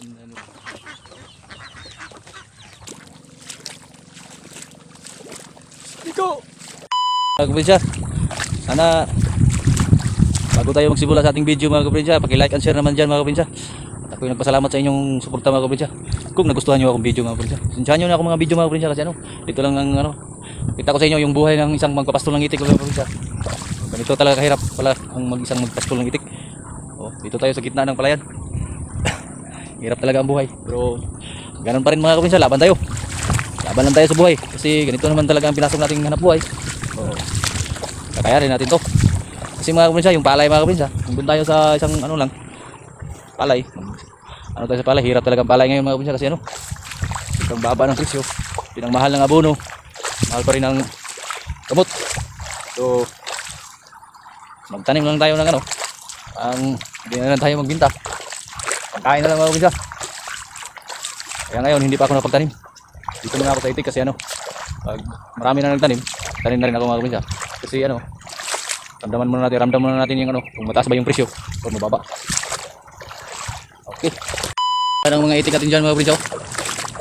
Ano. Iko! Mga kaprinsya, sana bago tayo magsimula sa ating video mga kaprinsya, paki-like and share naman dyan mga kaprinsya. At ako'y nagpasalamat sa inyong suporta mga kaprinsya. Kung nagustuhan nyo akong video mga kaprinsya, sinsahan nyo na ako mga video mga kaprinsya kasi ano, dito lang ang ano, kita ko sa inyo yung buhay ng isang magpapastol ng itik mga kaprinsya. Ganito talaga kahirap pala ang isang magpastol ng itik. Dito tayo sa gitna ng palayan. Hirap talaga ang buhay, pero ganun pa rin mga kaprinsya, laban tayo. Laban lang tayo sa buhay kasi ganito naman talaga ang pinasok nating hanap buhay. Kakayanin natin to. Kasi mga kaprinsya, yung palay mga kaprinsya, kung tayo sa isang ano lang, palay. Ano tayo sa palay, hirap talaga ang palay ngayon mga kaprinsya kasi ano, isang baba ng presyo, pinangmahal ng abono, mahal pa rin ang gamot. So, magtanim lang tayo ng ano, hindi na lang tayo magbinta. Pagkain na lang mga kaprinsya. Kaya ngayon, hindi pa ako napagtanim. Dito muna ako sa itik kasi ano, pag marami na nagtanim, tanim na rin ako mga kaprinsya. Kasi ano, ramdaman muna natin yung ano, kung mataas ba yung presyo o mababa. Okay. Parang mga itik natin dyan mga kaprinsya.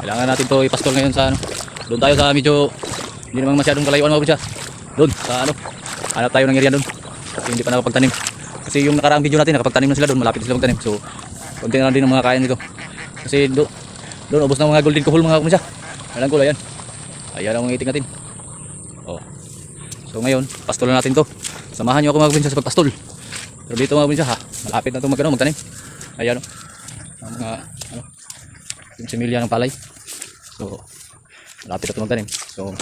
Kailangan natin to ipastol ngayon sa ano. Doon tayo sa medyo hindi naman masyadong kalayuan mga kaprinsya. Doon sa ano, hanap tayo ng area doon. Kasi hindi pa nakapagtanim. Kasi yung nakaraang video natin nakapagtanim na sila doon, malapit sila magtanim. So, konti na lang din ang mga kain dito. Kasi doon ubos na mga golden kuhol mga kaprinsya. Alam ko yan. Ayan ang mga itik natin. So ngayon, pastolan natin to. Samahan nyo ako mga kaprinsya sa pagpastol. Pero dito mga kaprinsya ha, malapit na ito magtanim. Ayan o. Ang mga ano, yung similya ng palay. So, malapit na ito magtanim. So,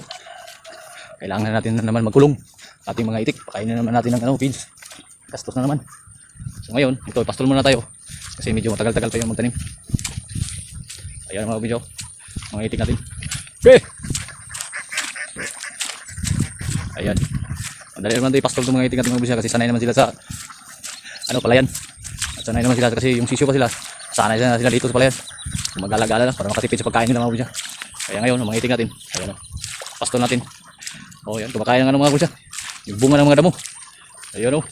kailangan natin na naman magkulong ating mga itik. Pakainin naman natin ng ano, feeds. Gastos na naman. So ngayon, ito, pastol muna tayo. Kasi medyo matagal-tagal pa yung magtanim. Ayan mga kaprinsya, mga itik natin. Okay! Ayan. Madali naman ito ipastol itong mga itik natin mga kaprinsya kasi sanay naman sila sa ano, palayan. At sanay naman sila kasi yung sisyo pa sila. Sanay na sila dito sa palayan. Mag-alagala lang para makatipid sa pagkain nila mga kaprinsya. Kaya ngayon, mga itik natin. Ayan o. Pastol natin. O yan, kumakain ng ano mga kaprinsya. Yung bunga ng mga damo. Ayan o.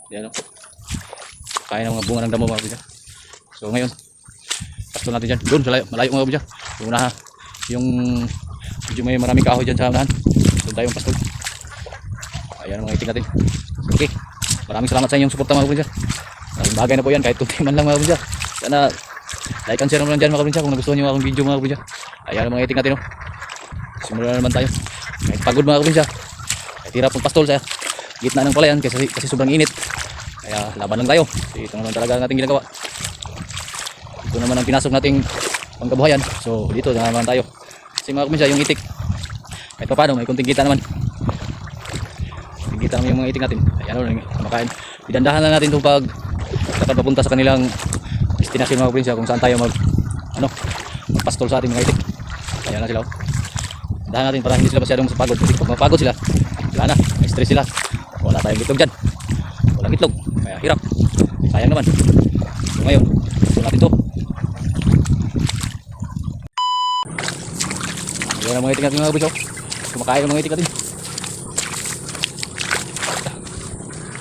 Ayan o. Kain ng mga bunga ng damo mga kaprinsya. So ngayon, pastol natin dyan. Doon, malayo mga kaprinsya. Yung unahan. Yung medyo may maraming kahoy dyan sa unahan. Doon tayong pastol. Ayan mga itik natin. Okay. Maraming salamat sa inyong suporta mga kaprinsya. Maraming bagay na po yan kahit kunti man lang mga kaprinsya. Sana like and share naman dyan mga kaprinsya kung nagustuhan nyo akong video mga kaprinsya. Ayan mga itik natin. Simulan na naman tayo. Kahit pagod mga kaprinsya. Kahit hirap ng pastol sa gitna ng palayan kasi sobrang init. Kaya laban lang tayo. Ito naman talaga ang ating ginagawa. Ito naman ang pinasok nating pangkabuhayan. So dito naman tayo. Kasi mga kaprinsya yung itik, kahit pa paano may kunting kita naman. Kunting kita naman yung mga itik natin. Ayan o, kumakain. Idandahan lang natin itong pag papunta sa kanilang destinasyon mga kaprinsya kung saan tayo magpastol sa ating mga itik. Ayan na sila o. Dahan natin para hindi sila masyadong mapagod. Kasi pag mapagod sila, wala na, may stress sila. Wala tayong itlog dyan. Walang itlog, kaya hirap. Sayang naman. So ngayon, gusto natin ito. Ayan ang mga itik natin mga kaprinsya. Kumakain ang mga itik natin.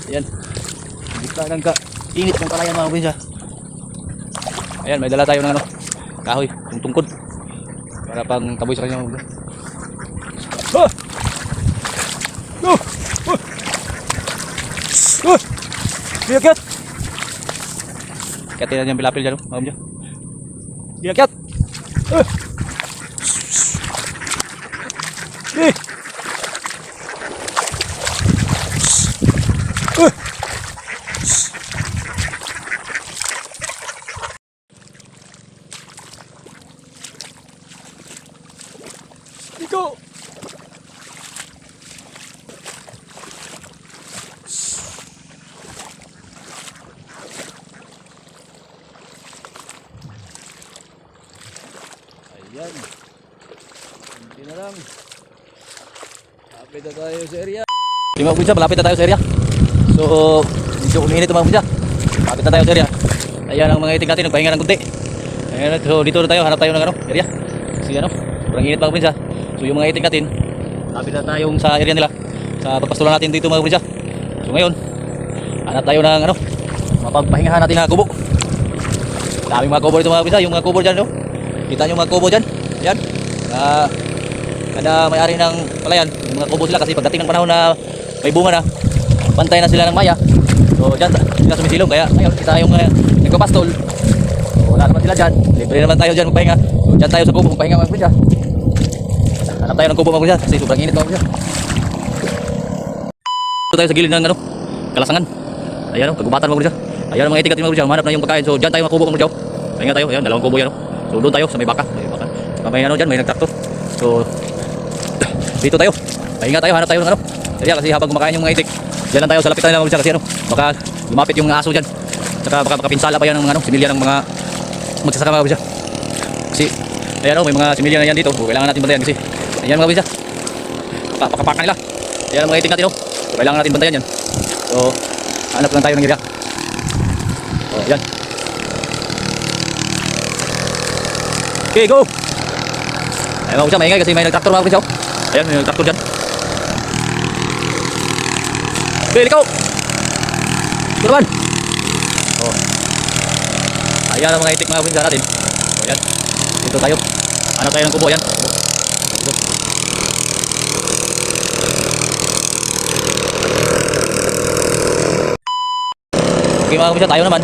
Ayan. Hindi ka lang ka-init ng palayan mga kaprinsya. Ayan, may dala tayo ng ano, kahoy, yung tungkod. Para pang taboy sa kanya mga kaprinsya. Diakyat! Kaya tinan yung pilapil dyan, mga kaprinsya. Diakyat! Iko! Ayan. Hindi na lang. Malapit na tayo sa area. Mga kaprinsya, malapit na tayo sa area. So, medyo uminit mga kaprinsya. Malapit na tayo sa area. Ayan ang mga itik natin, nagpahinga ng kunti. Ayan, so dito na tayo, hanap tayo ng ano, area. Kasi ano, sobrang init mga kaprinsya. So yung mga itik natin, malapit na tayong sa area nila. sa pagpastulan natin dito mga kaprinsya. So ngayon, hanap tayo ng ano, mapagpahingahan natin na kubo. Daming mga kubo dito mga kaprinsya, yung mga kubo dyan, no? Kita nyo mga kubo dyan, yan. Kada may-ari ng palayan, yung mga kubo sila kasi pagdating ng panahon na may bunga na, bantay na sila ng maya. So dyan sila sumisilong, kaya ngayon kita yung nagpapastol. So, wala naman sila dyan, libre naman tayo dyan magpahinga. So dyan tayo sa kubo magpahinga mga kaprinsya. Hanap tayo ng kubo mga kaprinsya kasi sobrang init mga kaprinsya. Dito tayo sa gilid ng ano, kalasangan. Ayan o, kagubatan mga kaprinsya. Ayan ang mga itik at mga kaprinsya, manap na yung pagkain. So dyan tayo mga kubo mga kaprinsya. Pahinga tayo, ayan, dalawang kubo yan o. So doon tayo sa may baka. Saka may ano dyan, may nagtraktor. So dito tayo, pahinga tayo, hanap tayo ng ano. Kasi habang kumakain yung mga itik, dyan lang tayo sa lapitan ng mga kasi ano, baka lumapit yung aso dyan. Saka baka pinsala pa yan ng mga ano, similya ng mga magsasaka mga kaprinsya. Kasi ayan o, may mga similya na yan dito. So, kailangan natin bantayan kasi ayan mga kaprinsya, pakapakan nila. Ayan ang mga itik natin o. So, kailangan natin bantayan yan. So hanap lang tayo ng area. So ayan. Okay, go! Ayan mga kaprinsya, maingay kasi may nagtraktor mga kaprinsya o. Ayan, may nagtraktor dyan. Okay, likaw! Ito naman! Oh. Ayan ang mga itik mga kaprinsya natin. So ayan, dito tayo. Hanap tayo ng kubo, ayan. Dito. Okay mga kaprinsya, tayo naman.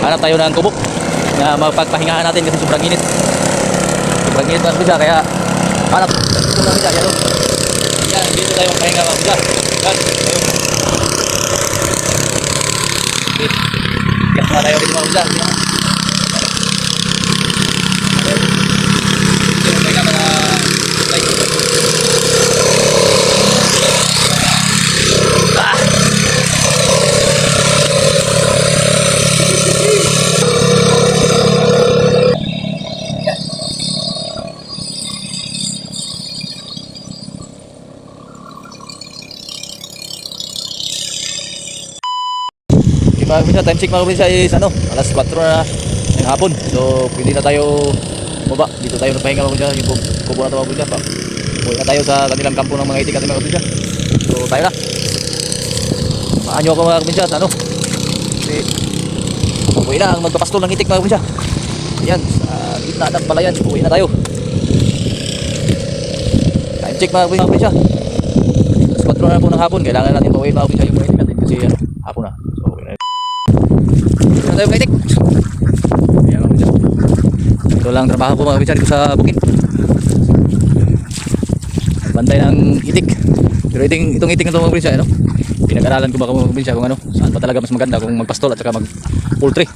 Hanap tayo ng kubo na mapagpahingahan natin kasi sobrang init. Sobrang init mga kaprinsya, kaya hanap dito mga kaprinsya, ayan o. Ayan, dito tayo magpahinga mga kaprinsya. Ayan, tayo. Okay. Kaya na tayo dito mga kaprinsya. Mga kaprinsya, time check mga kaprinsya is ano, alas 4 na ng hapon. So pwede na tayo baba. Dito tayo nagpahinga mga kaprinsya. Yung kubo na ito mga kaprinsya. Uwi na tayo sa kanilang kampo ng mga itik natin mga kaprinsya. So tayo na. Samahan nyo ako mga kaprinsya sa ano, kasi uwi na ang magpapastol ng itik mga kaprinsya. Ayan, sa gitna ng palayan. Uwi na tayo. Time check mga kaprinsya. Alas 4 na po ng hapon. Kailangan natin pauwiin mga kaprinsya yung mga itik natin kasi ano, hapon na. So uwi na tayo mga itik. Ayan mga kaprinsya. Ito lang trabaho ko mga kaprinsya dito sa bukid. Bantay ng itik. Pero itong itik na ito mga kaprinsya, ano? Pinag-aralan ko mga kaprinsya kung ano, saan pa talaga mas maganda kung magpastol at saka mag-poultry.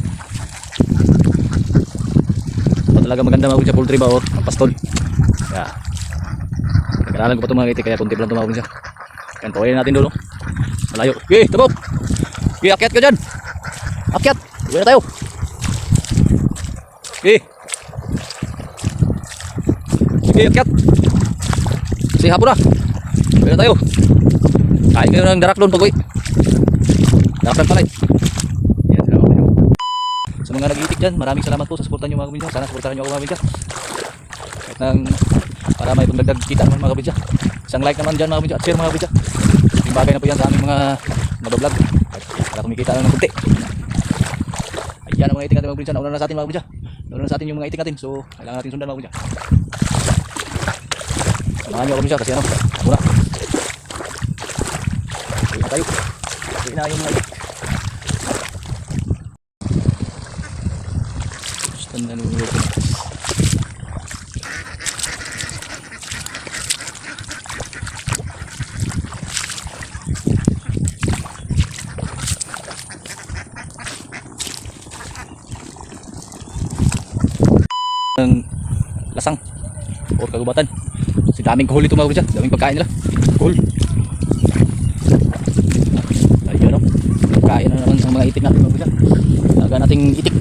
Saan pa talaga maganda mga kaprinsya, poultry ba o magpastol? Kaya pinag-aralan ko pa itong mga itik, kaya kunti pa lang ito mga kaprinsya. Kaya tawain natin doon, no? Malayo. Okay, tabok! Okay, akyat ka dyan! Akyat! Uwi na tayo! Okay! Sige, akyat! Kasi hapon na! Uwi na tayo! Kain kayo ng darak doon pag uwi! Darak ng palay! Yan, salamat kayo! Sa mga nag-iitik dyan, maraming salamat po sa suportan nyo mga kaprinsya. Sana suportahan nyo ako mga kaprinsya. Kahit nang para may pagdagdag kita naman mga kaprinsya. Isang like naman dyan mga kaprinsya at share mga kaprinsya. Yung bagay na po yan sa aming mga nabablog. Para kumikita lang ng kunti. Ayan ang mga itik natin mga kaprinsya. Nauna na sa atin mga kaprinsya. Nauna na sa atin yung mga itik natin. So kailangan natin sundan mga kaprinsya. Samahan nyo kaprinsya kasi ano, muna. Uwi na tayo. Uwi na yung mga itik. Stand na nung ulit. Ng lasang or kagubatan. Kasi daming kuhol ito mga kaprinsya, daming pagkain nila. Kuhol. Ayun o. Pagkain na naman ang mga itik natin mga kaprinsya. Talaga nating itik.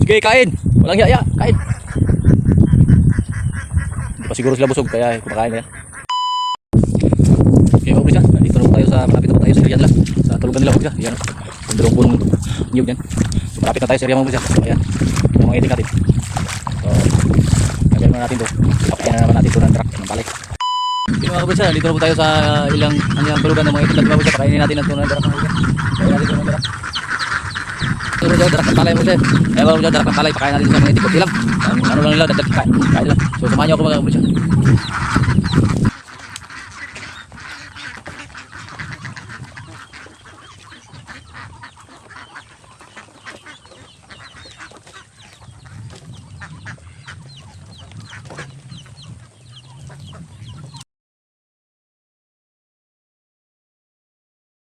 Sige, kain. Walang hiya, kain. Hindi pa siguro sila busog kaya kumakain na yan. Okay mga kaprinsya, nandito na tayo sa malapit na tayo sa area nila. Sa tulugan nila mga kaprinsya. Ayan o. Yung dalawang punong nyug yan. So, malapit na tayo sa area mga kaprinsya. So ayan, yung mga itik natin. So na natin to. Papakain na naman natin to ng truck ng palay. Okay mga kabritsa, dito na po tayo sa ilang balugan ng mga itlog mga kabritsa. Pakainin natin ang tunang truck ng palay. Pakainin natin tunang truck. Ito dyan, darak ng palay mo dyan. Kaya mga kabritsa, darak ng palay. Pakain natin sa mga itikot lang. Ano lang nila, dadag kain lang. So samahan nyo ako mga kabritsa.